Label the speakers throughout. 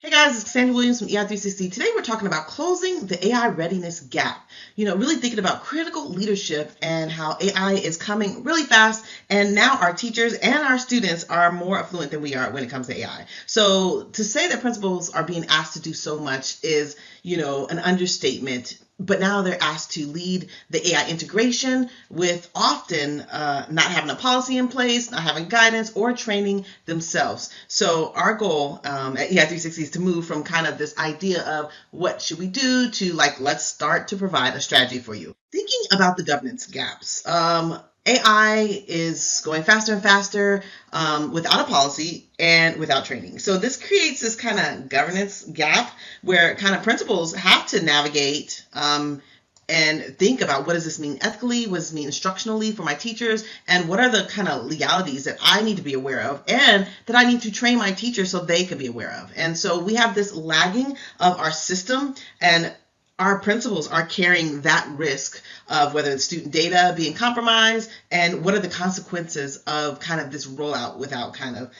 Speaker 1: Hey guys, it's Sandy Williams from AI 360. Today we're talking about closing the AI readiness gap. Really thinking about critical leadership and how AI is coming really fast, and now our teachers and our students are more affluent than we are when it comes to AI. So to say that principals are being asked to do so much is, an understatement. But now they're asked to lead the AI integration with often not having a policy in place, not having guidance or training themselves. So our goal at AI 360 is to move from kind of this idea of what should we do to let's start to provide a strategy for you. Thinking about the governance gaps. AI is going faster and faster without a policy and without training. So this creates this kind of governance gap where kind of principals have to navigate and think about what does this mean ethically, what does this mean instructionally for my teachers, and what are the kind of legalities that I need to be aware of and that I need to train my teachers so they can be aware of. And so we have this lagging of our system, and our principals are carrying that risk of whether it's student data being compromised and what are the consequences of kind of this rollout without kind of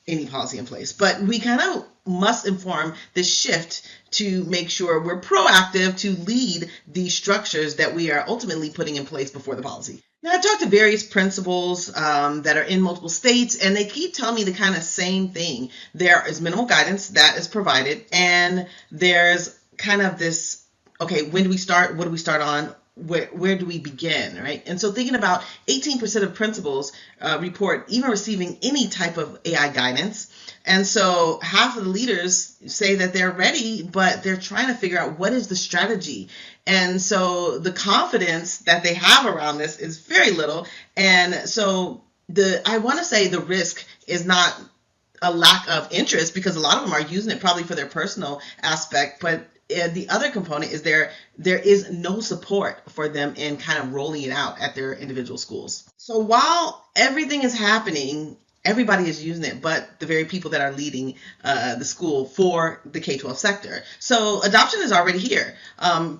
Speaker 1: any policy in place. But we kind of must inform this shift to make sure we're proactive to lead these structures that we are ultimately putting in place before the policy. Now, I've talked to various principals that are in multiple states, and they keep telling me the kind of same thing. There is minimal guidance that is provided, and there's kind of this, okay, when do we start? What do we start on? Where do we begin, right? And so thinking about 18% of principals report even receiving any type of AI guidance. And so half of the leaders say that they're ready, but they're trying to figure out what is the strategy. And so the confidence that they have around this is very little. And so I want to say the risk is not a lack of interest, because a lot of them are using it probably for their personal aspect, but the other component is there is no support for them in kind of rolling it out at their individual schools. So while everything is happening, everybody is using it, but the very people that are leading the school for the K-12 sector. So adoption is already here.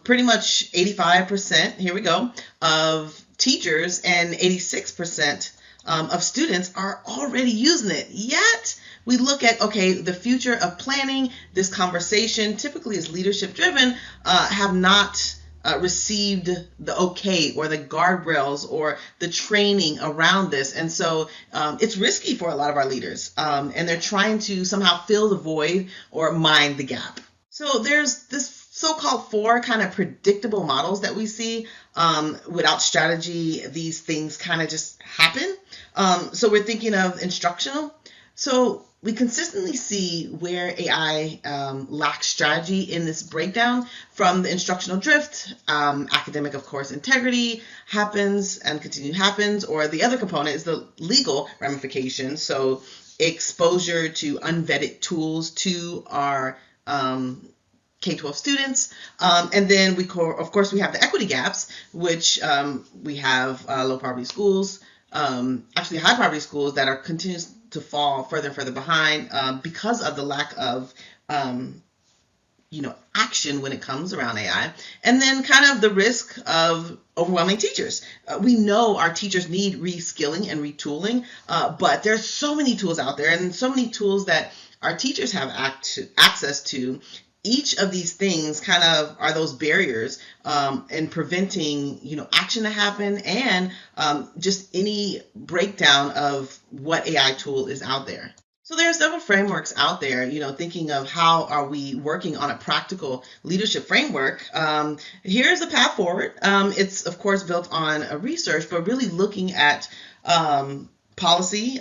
Speaker 1: Pretty much 85%, here we go, of teachers and 86% of students are already using it. Yet we look at, okay, the future of planning, this conversation typically is leadership driven, have not received the okay or the guardrails or the training around this. And so it's risky for a lot of our leaders, and they're trying to somehow fill the void or mind the gap. So there's this so-called 4 kind of predictable models that we see. Without strategy, these things kind of just happen. So we're thinking of instructional. So we consistently see where AI lacks strategy in this breakdown from the instructional drift. Academic, of course, integrity happens and happens, or the other component is the legal ramification. So exposure to unvetted tools to our K-12 students. And then of course, we have the equity gaps, which we have low poverty schools, actually high poverty schools that are continuing to fall further and further behind because of the lack of action when it comes around AI. And then kind of the risk of overwhelming teachers. We know our teachers need reskilling and retooling, but there's so many tools out there and so many tools that our teachers have access to. Each of these things kind of are those barriers in preventing, action to happen and just any breakdown of what AI tool is out there. So there are several frameworks out there, thinking of how are we working on a practical leadership framework. Here's a path forward. It's, of course, built on a research, but really looking at policy,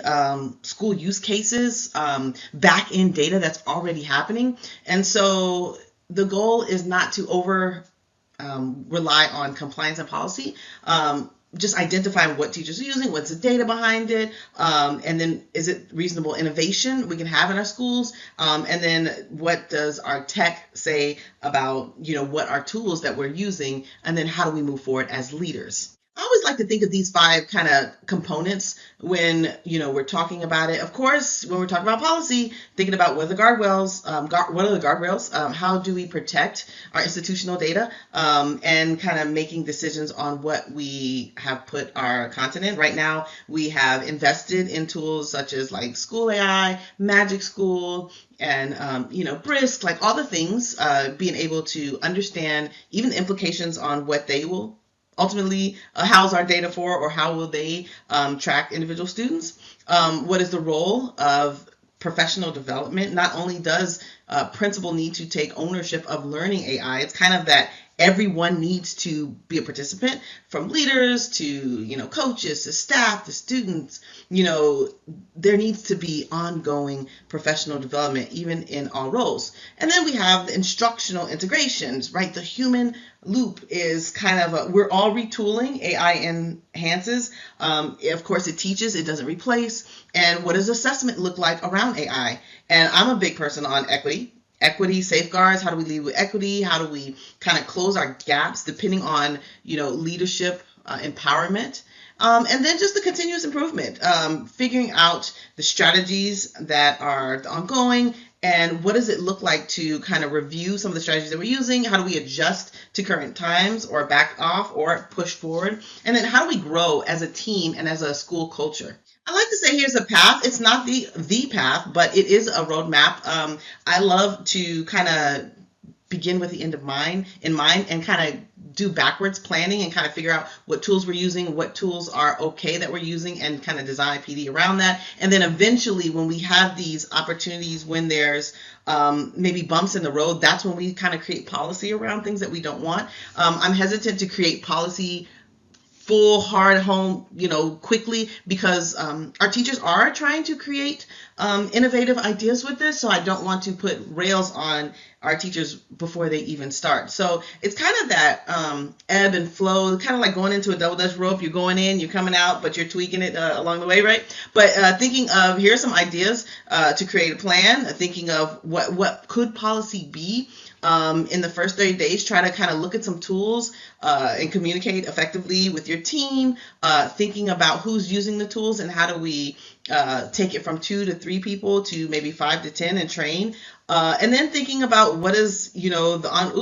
Speaker 1: school use cases, back in data that's already happening. And so the goal is not to rely on compliance and policy, just identifying what teachers are using, what's the data behind it, and then is it reasonable innovation we can have in our schools, and then what does our tech say about what our tools that we're using, and then how do we move forward as leaders. I always like to think of these 5 kind of components when we're talking about it. Of course, when we're talking about policy, thinking about what are the guardrails, how do we protect our institutional data, and kind of making decisions on what we have put our content in. Right now, we have invested in tools such as like School AI, Magic School, and Brisk, like all the things, being able to understand even the implications on what they will ultimately house our data for, or how will they track individual students. What is the role of professional development? Not only does principal need to take ownership of learning AI, it's kind of that everyone needs to be a participant, from leaders to coaches to staff to students. There needs to be ongoing professional development even in all roles. And then we have the instructional integrations, right? The human loop is kind of we're all retooling. AI enhances. Of course, it teaches, it doesn't replace. And what does assessment look like around AI? And I'm a big person on equity safeguards. How do we lead with equity? How do we kind of close our gaps depending on leadership, empowerment, and then just the continuous improvement, figuring out the strategies that are ongoing, and what does it look like to kind of review some of the strategies that we're using? How do we adjust to current times, or back off, or push forward? And then how do we grow as a team and as a school culture? I like to say here's a path. It's not the path, but it is a roadmap. I love to kind of begin with the end in mind, and kind of do backwards planning and kind of figure out what tools we're using, what tools are okay that we're using, and kind of design PD around that. And then eventually, when we have these opportunities, when there's maybe bumps in the road, that's when we kind of create policy around things that we don't want. I'm hesitant to create policy full hard home quickly, because our teachers are trying to create innovative ideas with this, so I don't want to put rails on our teachers before they even start. So it's kind of that ebb and flow, kind of like going into a double dutch rope. You're going in, you're coming out, but you're tweaking it along the way, right? But thinking of, here's some ideas to create a plan, thinking of what could policy be. In the first 30 days, try to kind of look at some tools and communicate effectively with your team, thinking about who's using the tools and how do we take it from 2 to 3 people to maybe 5 to 10 and train. And then thinking about what is,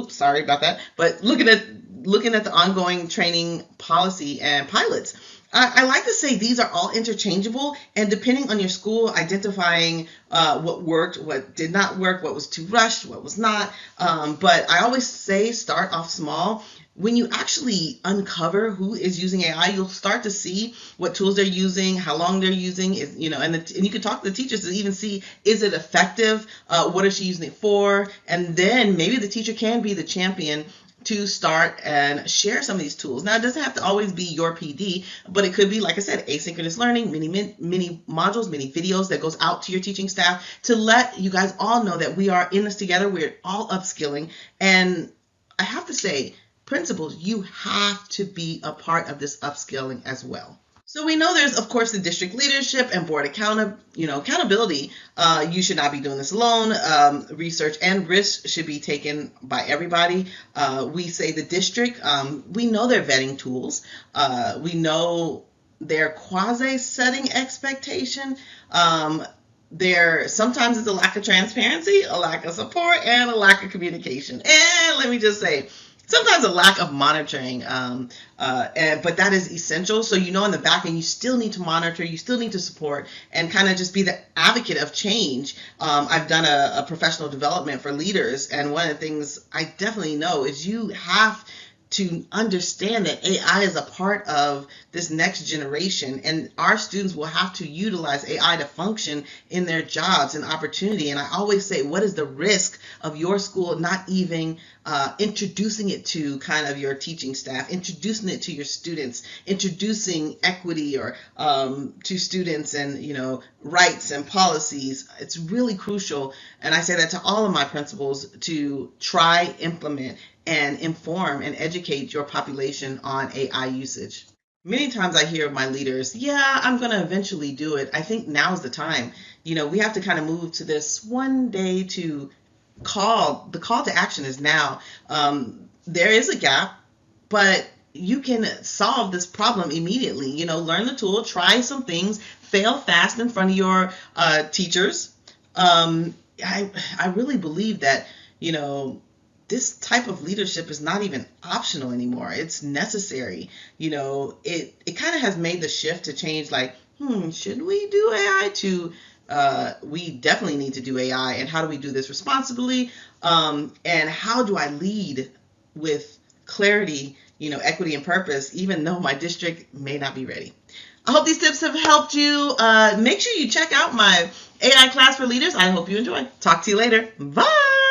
Speaker 1: sorry about that, but looking at the ongoing training policy and pilots. I like to say these are all interchangeable, and depending on your school, identifying what worked, what did not work, what was too rushed, what was not. But I always say start off small. When you actually uncover who is using AI, you'll start to see what tools they're using, how long they're using, and you can talk to the teachers to even see, is it effective? What is she using it for? And then maybe the teacher can be the champion to start and share some of these tools. Now, it doesn't have to always be your PD, but it could be, like I said, asynchronous learning, mini modules, mini videos that goes out to your teaching staff to let you guys all know that we are in this together. We're all upskilling. And I have to say, principals, you have to be a part of this upskilling as well. So we know there's, of course, the district leadership and board accountability. You should not be doing this alone. Research and risk should be taken by everybody. We say the district, we know their vetting tools. We know their quasi-setting expectation. Sometimes it's a lack of transparency, a lack of support, and a lack of communication. And let me just say, sometimes a lack of monitoring, but that is essential. So in the back end, you still need to monitor, you still need to support, and kind of just be the advocate of change. I've done a professional development for leaders, and one of the things I definitely know is you have to understand that AI is a part of this next generation, and our students will have to utilize AI to function in their jobs and opportunity. And I always say, what is the risk of your school not even introducing it to kind of your teaching staff, introducing it to your students, introducing equity or to students, and rights and policies? It's really crucial, and I say that to all of my principals, to try, implement, and inform and educate your population on AI usage. Many times I hear of my leaders, yeah, I'm going to eventually do it. I think now's the time. We have to kind of move to this one day to the call to action is now. There is a gap, but you can solve this problem immediately. You know, learn the tool, try some things, fail fast in front of your teachers. I really believe that, you know, this type of leadership is not even optional anymore. It's necessary. You know, it kind of has made the shift to change, like, should we do AI, to we definitely need to do AI, and how do we do this responsibly? And how do I lead with clarity, you know, equity and purpose, even though my district may not be ready? I hope these tips have helped you. Make sure you check out my AI class for leaders. I hope you enjoy. Talk to you later. Bye.